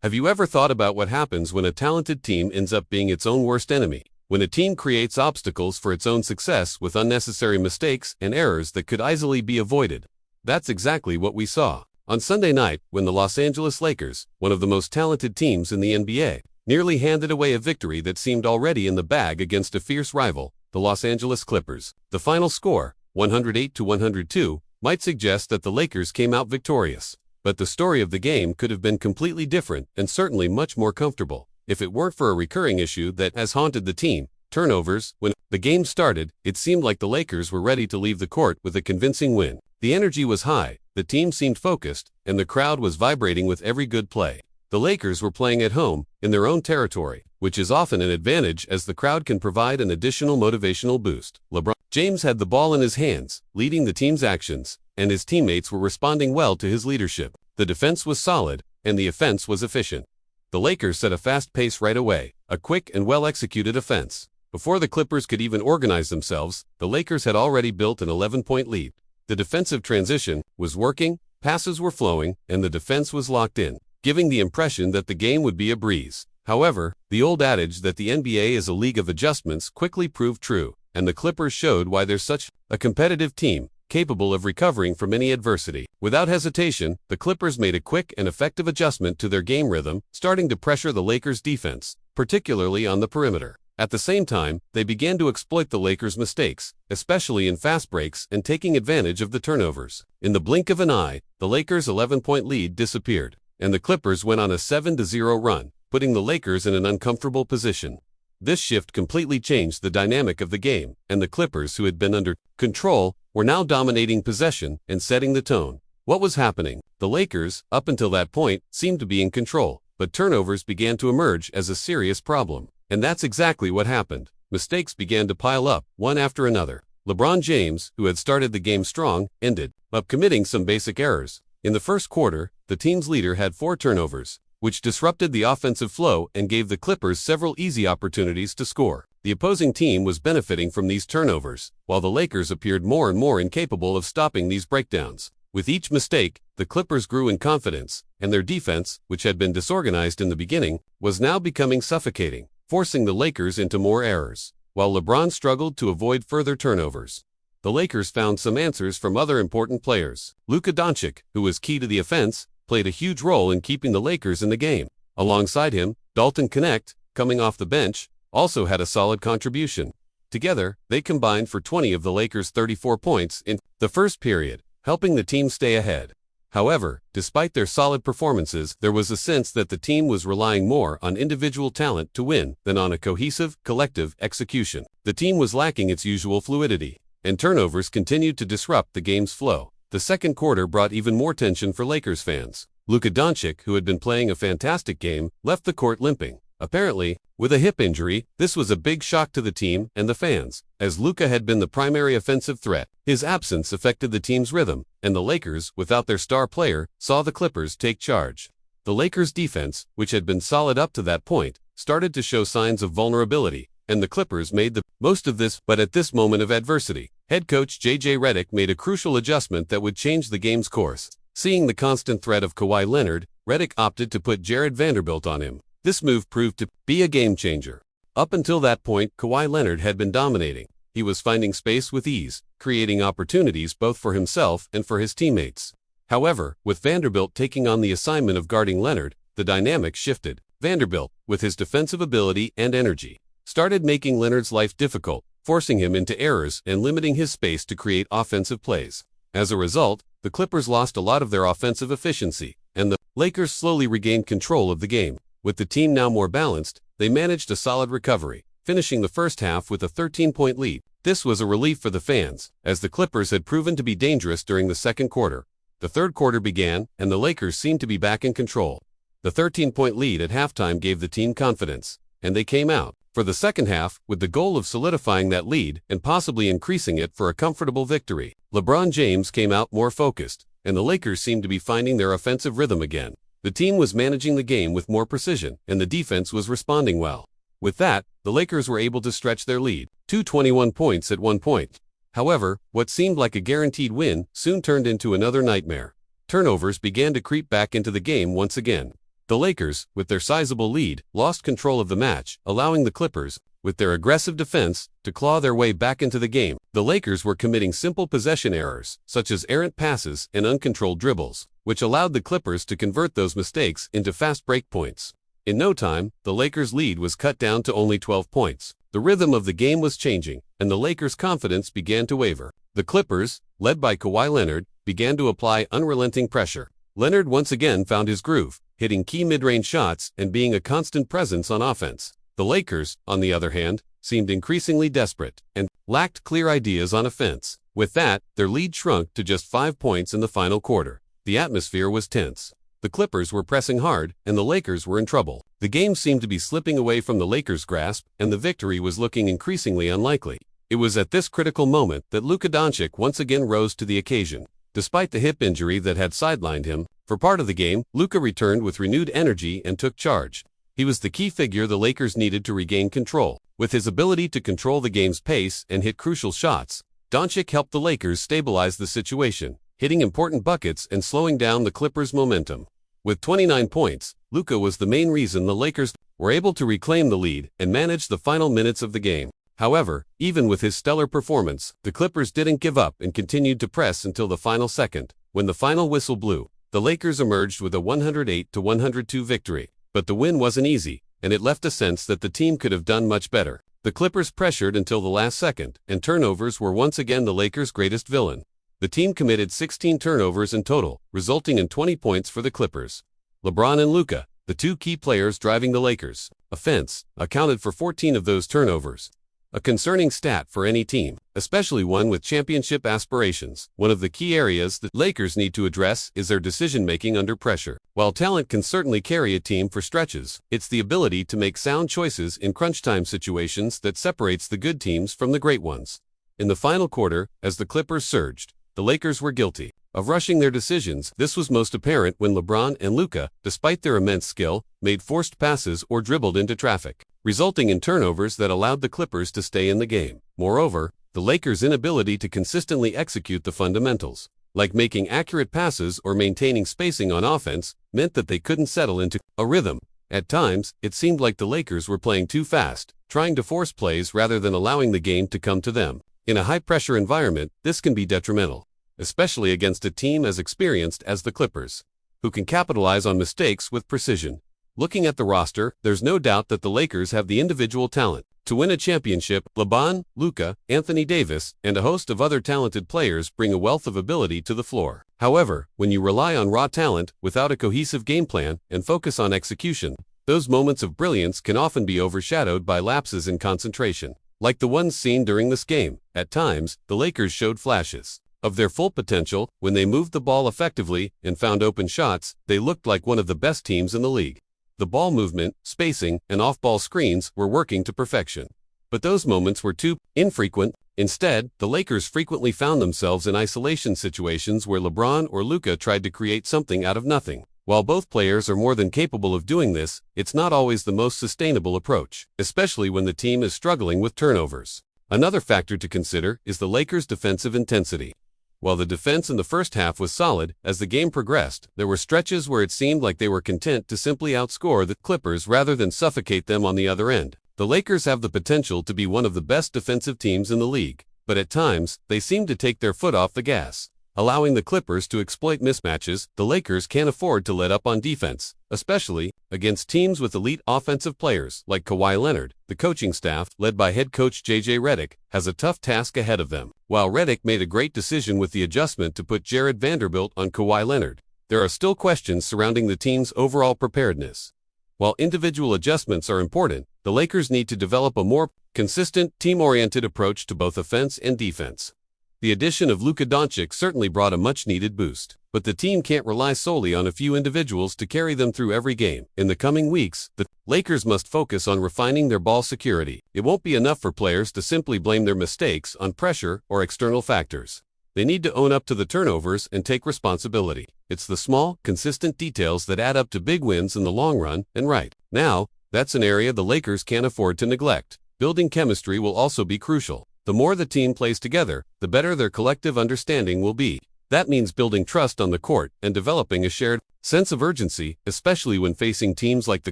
Have you ever thought about what happens when a talented team ends up being its own worst enemy? When a team creates obstacles for its own success with unnecessary mistakes and errors that could easily be avoided. That's exactly what we saw on Sunday night when the Los Angeles Lakers, one of the most talented teams in the NBA, nearly handed away a victory that seemed already in the bag against a fierce rival, the Los Angeles Clippers. The final score, 108-102, might suggest that the Lakers came out victorious. But the story of the game could have been completely different and certainly much more comfortable if it weren't for a recurring issue that has haunted the team: turnovers. When the game started, it seemed like the Lakers were ready to leave the court with a convincing win. The energy was high, the team seemed focused, and the crowd was vibrating with every good play. The Lakers were playing at home, in their own territory, which is often an advantage as the crowd can provide an additional motivational boost. LeBron James had the ball in his hands, leading the team's actions, and his teammates were responding well to his leadership. The defense was solid, and the offense was efficient. The Lakers set a fast pace right away, a quick and well-executed offense. Before the Clippers could even organize themselves, the Lakers had already built an 11-point lead. The defensive transition was working, passes were flowing, and the defense was locked in, giving the impression that the game would be a breeze. However, the old adage that the NBA is a league of adjustments quickly proved true, and the Clippers showed why they're such a competitive team, capable of recovering from any adversity. Without hesitation, the Clippers made a quick and effective adjustment to their game rhythm, starting to pressure the Lakers' defense, particularly on the perimeter. At the same time, they began to exploit the Lakers' mistakes, especially in fast breaks and taking advantage of the turnovers. In the blink of an eye, the Lakers' 11-point lead disappeared, and the Clippers went on a 7-0 run, putting the Lakers in an uncomfortable position. This shift completely changed the dynamic of the game, and the Clippers, who had been under control, were now dominating possession and setting the tone. What was happening? The Lakers, up until that point, seemed to be in control, but turnovers began to emerge as a serious problem. And that's exactly what happened. Mistakes began to pile up, one after another. LeBron James, who had started the game strong, ended up committing some basic errors. In the first quarter, the team's leader had 4 turnovers, which disrupted the offensive flow and gave the Clippers several easy opportunities to score. The opposing team was benefiting from these turnovers, while the Lakers appeared more and more incapable of stopping these breakdowns. With each mistake, the Clippers grew in confidence, and their defense, which had been disorganized in the beginning, was now becoming suffocating, forcing the Lakers into more errors, while LeBron struggled to avoid further turnovers. The Lakers found some answers from other important players. Luka Doncic, who was key to the offense, played a huge role in keeping the Lakers in the game. Alongside him, Dalton Knecht, coming off the bench, also had a solid contribution. Together, they combined for 20 of the Lakers' 34 points in the first period, helping the team stay ahead. However, despite their solid performances, there was a sense that the team was relying more on individual talent to win than on a cohesive, collective execution. The team was lacking its usual fluidity, and turnovers continued to disrupt the game's flow. The second quarter brought even more tension for Lakers fans. Luka Doncic, who had been playing a fantastic game, left the court limping. Apparently, with a hip injury, this was a big shock to the team and the fans, as Luka had been the primary offensive threat. His absence affected the team's rhythm, and the Lakers, without their star player, saw the Clippers take charge. The Lakers' defense, which had been solid up to that point, started to show signs of vulnerability, and the Clippers made the most of this. But at this moment of adversity, head coach J.J. Redick made a crucial adjustment that would change the game's course. Seeing the constant threat of Kawhi Leonard, Redick opted to put Jared Vanderbilt on him. This move proved to be a game-changer. Up until that point, Kawhi Leonard had been dominating. He was finding space with ease, creating opportunities both for himself and for his teammates. However, with Vanderbilt taking on the assignment of guarding Leonard, the dynamic shifted. Vanderbilt, with his defensive ability and energy, started making Leonard's life difficult, forcing him into errors and limiting his space to create offensive plays. As a result, the Clippers lost a lot of their offensive efficiency, and the Lakers slowly regained control of the game. With the team now more balanced, they managed a solid recovery, finishing the first half with a 13-point lead. This was a relief for the fans, as the Clippers had proven to be dangerous during the second quarter. The third quarter began, and the Lakers seemed to be back in control. The 13-point lead at halftime gave the team confidence, and they came out for the second half with the goal of solidifying that lead and possibly increasing it for a comfortable victory. LeBron James came out more focused, and the Lakers seemed to be finding their offensive rhythm again. The team was managing the game with more precision, and the defense was responding well. With that, the Lakers were able to stretch their lead to 21 points at one point. However, what seemed like a guaranteed win soon turned into another nightmare. Turnovers began to creep back into the game once again. The Lakers, with their sizable lead, lost control of the match, allowing the Clippers, with their aggressive defense, to claw their way back into the game. The Lakers were committing simple possession errors, such as errant passes and uncontrolled dribbles, which allowed the Clippers to convert those mistakes into fast break points. In no time, the Lakers' lead was cut down to only 12 points. The rhythm of the game was changing, and the Lakers' confidence began to waver. The Clippers, led by Kawhi Leonard, began to apply unrelenting pressure. Leonard once again found his groove, hitting key mid-range shots and being a constant presence on offense. The Lakers, on the other hand, seemed increasingly desperate and lacked clear ideas on offense. With that, their lead shrunk to just 5 points in the final quarter. The atmosphere was tense. The Clippers were pressing hard, and the Lakers were in trouble. The game seemed to be slipping away from the Lakers' grasp, and the victory was looking increasingly unlikely. It was at this critical moment that Luka Doncic once again rose to the occasion. Despite the hip injury that had sidelined him, for part of the game, Luka returned with renewed energy and took charge. He was the key figure the Lakers needed to regain control. With his ability to control the game's pace and hit crucial shots, Doncic helped the Lakers stabilize the situation, hitting important buckets and slowing down the Clippers' momentum. With 29 points, Luka was the main reason the Lakers were able to reclaim the lead and manage the final minutes of the game. However, even with his stellar performance, the Clippers didn't give up and continued to press until the final second. When the final whistle blew, the Lakers emerged with a 108-102 victory. But the win wasn't easy, and it left a sense that the team could have done much better. The Clippers pressured until the last second, and turnovers were once again the Lakers' greatest villain. The team committed 16 turnovers in total, resulting in 20 points for the Clippers. LeBron and Luka, the two key players driving the Lakers' offense, accounted for 14 of those turnovers. A concerning stat for any team, especially one with championship aspirations. One of the key areas the Lakers need to address is their decision-making under pressure. While talent can certainly carry a team for stretches, it's the ability to make sound choices in crunch-time situations that separates the good teams from the great ones. In the final quarter, as the Clippers surged, the Lakers were guilty of rushing their decisions. This was most apparent when LeBron and Luka, despite their immense skill, made forced passes or dribbled into traffic, resulting in turnovers that allowed the Clippers to stay in the game. Moreover, the Lakers' inability to consistently execute the fundamentals, like making accurate passes or maintaining spacing on offense, meant that they couldn't settle into a rhythm. At times, it seemed like the Lakers were playing too fast, trying to force plays rather than allowing the game to come to them. In a high-pressure environment, this can be detrimental, especially against a team as experienced as the Clippers, who can capitalize on mistakes with precision. Looking at the roster, there's no doubt that the Lakers have the individual talent to win a championship. LeBron, Luka, Anthony Davis, and a host of other talented players bring a wealth of ability to the floor. However, when you rely on raw talent without a cohesive game plan and focus on execution, those moments of brilliance can often be overshadowed by lapses in concentration. Like the ones seen during this game, at times, the Lakers showed flashes of their full potential. When they moved the ball effectively and found open shots, they looked like one of the best teams in the league. The ball movement, spacing, and off-ball screens were working to perfection. But those moments were too infrequent. Instead, the Lakers frequently found themselves in isolation situations where LeBron or Luka tried to create something out of nothing. While both players are more than capable of doing this, it's not always the most sustainable approach, especially when the team is struggling with turnovers. Another factor to consider is the Lakers' defensive intensity. While the defense in the first half was solid, as the game progressed, there were stretches where it seemed like they were content to simply outscore the Clippers rather than suffocate them on the other end. The Lakers have the potential to be one of the best defensive teams in the league, but at times, they seem to take their foot off the gas, allowing the Clippers to exploit mismatches. The Lakers can't afford to let up on defense, especially against teams with elite offensive players like Kawhi Leonard. The coaching staff, led by head coach J.J. Redick, has a tough task ahead of them. While Redick made a great decision with the adjustment to put Jared Vanderbilt on Kawhi Leonard, there are still questions surrounding the team's overall preparedness. While individual adjustments are important, the Lakers need to develop a more consistent, team-oriented approach to both offense and defense. The addition of Luka Doncic certainly brought a much-needed boost, but the team can't rely solely on a few individuals to carry them through every game. In the coming weeks, the Lakers must focus on refining their ball security. It won't be enough for players to simply blame their mistakes on pressure or external factors. They need to own up to the turnovers and take responsibility. It's the small, consistent details that add up to big wins in the long run, and right now, that's an area the Lakers can't afford to neglect. Building chemistry will also be crucial. The more the team plays together, the better their collective understanding will be. That means building trust on the court and developing a shared sense of urgency, especially when facing teams like the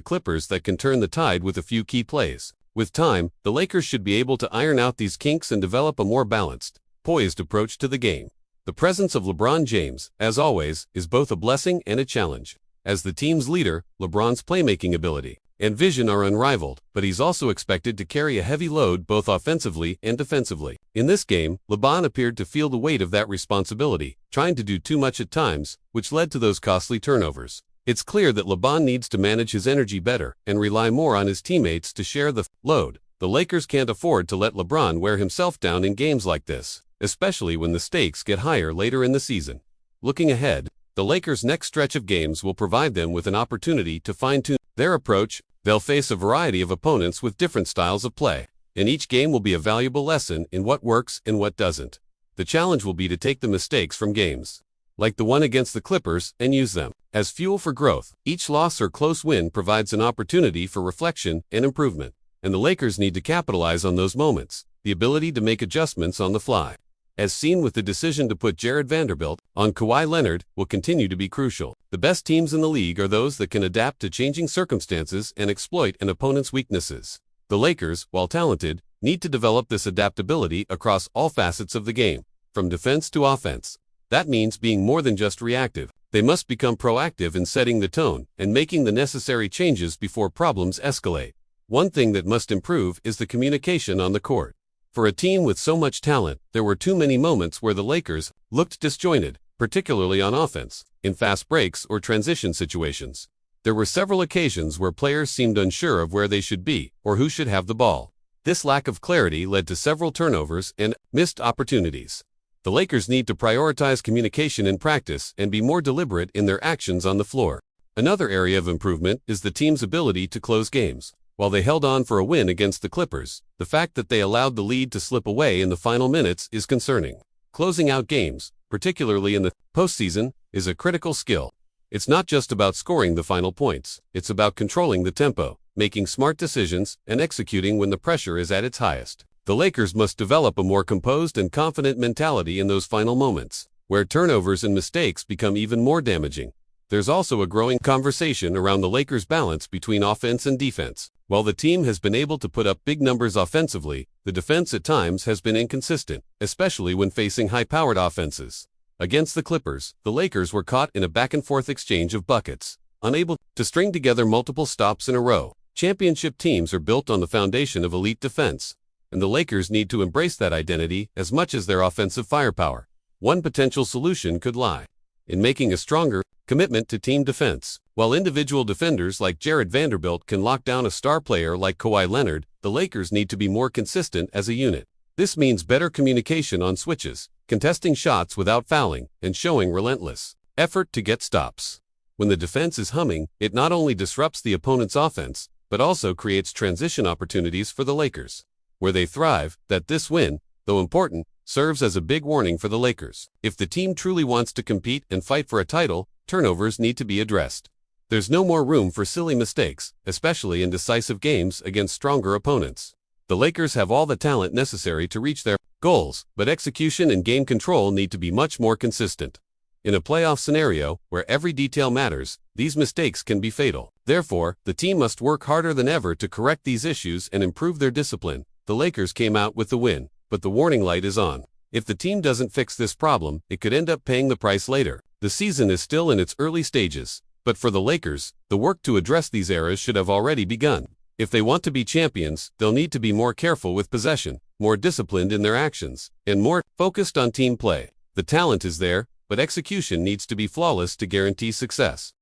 Clippers that can turn the tide with a few key plays. With time, the Lakers should be able to iron out these kinks and develop a more balanced, poised approach to the game. The presence of LeBron James, as always, is both a blessing and a challenge. As the team's leader, LeBron's playmaking ability and vision are unrivaled, but he's also expected to carry a heavy load both offensively and defensively. In this game, LeBron appeared to feel the weight of that responsibility, trying to do too much at times, which led to those costly turnovers. It's clear that LeBron needs to manage his energy better and rely more on his teammates to share the load. The Lakers can't afford to let LeBron wear himself down in games like this, especially when the stakes get higher later in the season. Looking ahead, the Lakers' next stretch of games will provide them with an opportunity to fine-tune their approach. They'll face a variety of opponents with different styles of play, and each game will be a valuable lesson in what works and what doesn't. The challenge will be to take the mistakes from games like the one against the Clippers and use them as fuel for growth. Each loss or close win provides an opportunity for reflection and improvement, and the Lakers need to capitalize on those moments, the ability to make adjustments on the fly. As seen with the decision to put Jared Vanderbilt on Kawhi Leonard, will continue to be crucial. The best teams in the league are those that can adapt to changing circumstances and exploit an opponent's weaknesses. The Lakers, while talented, need to develop this adaptability across all facets of the game, from defense to offense. That means being more than just reactive. They must become proactive in setting the tone and making the necessary changes before problems escalate. One thing that must improve is the communication on the court. For a team with so much talent, there were too many moments where the Lakers looked disjointed, particularly on offense, in fast breaks or transition situations. There were several occasions where players seemed unsure of where they should be or who should have the ball. This lack of clarity led to several turnovers and missed opportunities. The Lakers need to prioritize communication in practice and be more deliberate in their actions on the floor. Another area of improvement is the team's ability to close games. While they held on for a win against the Clippers, the fact that they allowed the lead to slip away in the final minutes is concerning. Closing out games, particularly in the postseason, is a critical skill. It's not just about scoring the final points, it's about controlling the tempo, making smart decisions, and executing when the pressure is at its highest. The Lakers must develop a more composed and confident mentality in those final moments, where turnovers and mistakes become even more damaging. There's also a growing conversation around the Lakers' balance between offense and defense. While the team has been able to put up big numbers offensively, the defense at times has been inconsistent, especially when facing high-powered offenses. Against the Clippers, the Lakers were caught in a back-and-forth exchange of buckets, unable to string together multiple stops in a row. Championship teams are built on the foundation of elite defense, and the Lakers need to embrace that identity as much as their offensive firepower. One potential solution could lie in making a stronger commitment to team defense. While individual defenders like Jared Vanderbilt can lock down a star player like Kawhi Leonard, the Lakers need to be more consistent as a unit. This means better communication on switches, contesting shots without fouling, and showing relentless effort to get stops. When the defense is humming, it not only disrupts the opponent's offense, but also creates transition opportunities for the Lakers. Where they thrive, this win, though important, serves as a big warning for the Lakers. If the team truly wants to compete and fight for a title, turnovers need to be addressed. There's no more room for silly mistakes, especially in decisive games against stronger opponents. The Lakers have all the talent necessary to reach their goals, but execution and game control need to be much more consistent. In a playoff scenario, where every detail matters, these mistakes can be fatal. Therefore, the team must work harder than ever to correct these issues and improve their discipline. The Lakers came out with the win, but the warning light is on. If the team doesn't fix this problem, it could end up paying the price later. The season is still in its early stages, but for the Lakers, the work to address these errors should have already begun. If they want to be champions, they'll need to be more careful with possession, more disciplined in their actions, and more focused on team play. The talent is there, but execution needs to be flawless to guarantee success.